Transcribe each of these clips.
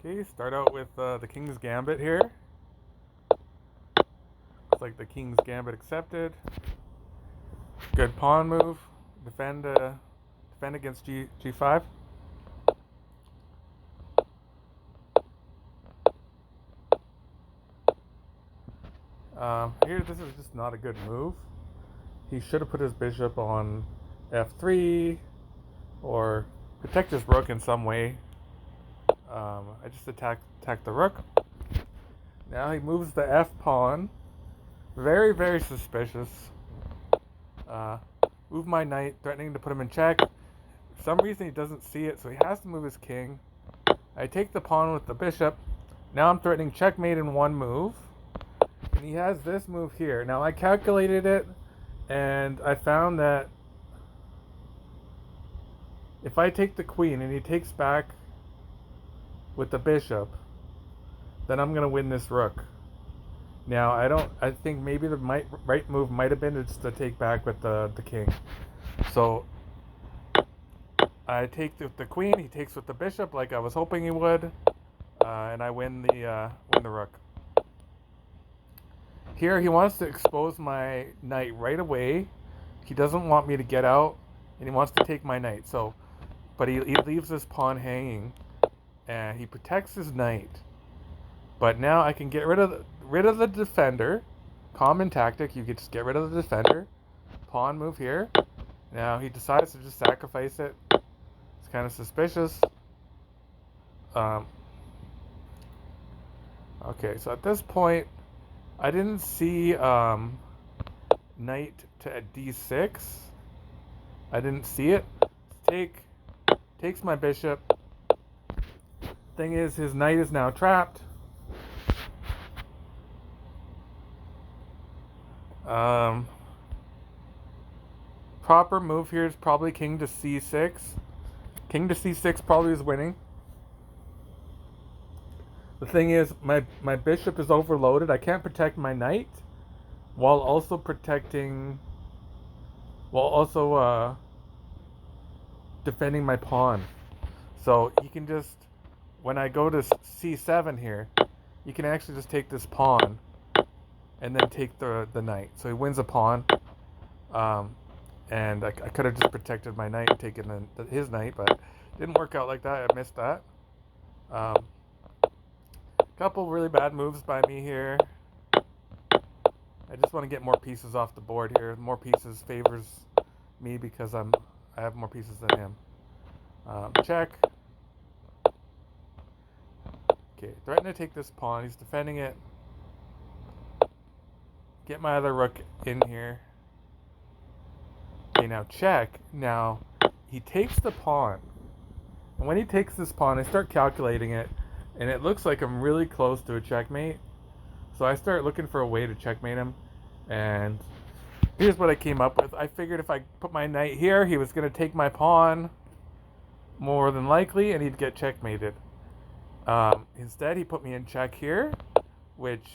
Okay, start out with the King's Gambit here. Looks like the King's Gambit accepted. Good pawn move. Defend against G5. Here, this is just not a good move. He should have put his bishop on F3 or protect his rook in some way. I just attacked the rook. Now he moves the F pawn. Very, very suspicious. Move my knight, threatening to put him in check. For some reason he doesn't see it, so he has to move his king. I take the pawn with the bishop. Now I'm threatening checkmate in one move. And he has this move here. Now I calculated it, and I found that if I take the queen and he takes back with the bishop, then I'm going to win this rook. Now, I think maybe the right move might have been just to take back with the king. So, I take the queen, he takes with the bishop like I was hoping he would, and I win the rook. Here, he wants to expose my knight right away. He doesn't want me to get out, and he wants to take my knight. So, but he leaves this pawn hanging, and he protects his knight. But now I can get rid of the defender. Common tactic, you could just get rid of the defender. Pawn move here. Now he decides to just sacrifice it. It's kind of suspicious. Okay, so at this point, I didn't see knight to d6. I didn't see it. Takes my bishop. Thing is, his knight is now trapped. Proper move here is probably king to c6. King to c6 probably is winning. The thing is, my bishop is overloaded. I can't protect my knight while also defending my pawn. So you can just, when I go to c7 here, you can actually just take this pawn and then take the knight. So he wins a pawn. And I could have just protected my knight and taken his knight, but it didn't work out like that. I missed that. Couple really bad moves by me here. I just want to get more pieces off the board here. More pieces favors me because I have more pieces than him. Check. Okay, threaten to take this pawn. He's defending it. Get my other rook in here. Okay, now check. Now, he takes the pawn. And when he takes this pawn, I start calculating it. And it looks like I'm really close to a checkmate. So I start looking for a way to checkmate him. And here's what I came up with. I figured if I put my knight here, he was going to take my pawn more than likely, and he'd get checkmated. Instead, he put me in check here, which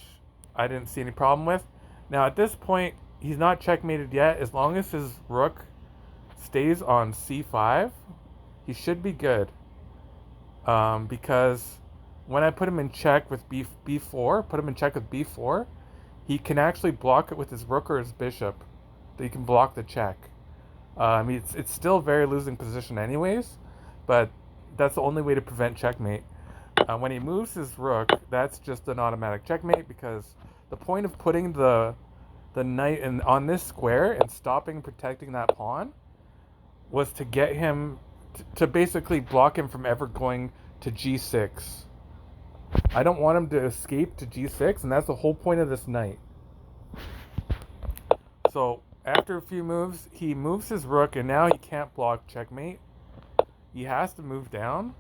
I didn't see any problem with. Now, at this point, he's not checkmated yet. As long as his rook stays on c5, he should be good. Because when I put him in check with b4, he can actually block it with his rook or his bishop. He can block the check. It's still a very losing position anyways, but that's the only way to prevent checkmate. When he moves his rook, that's just an automatic checkmate, because the point of putting the knight on this square and protecting that pawn was to get him to basically block him from ever going to g6. I don't want him to escape to g6, and that's the whole point of this knight. So after a few moves, he moves his rook, and now he can't block checkmate. He has to move down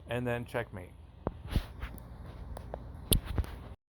and then checkmate.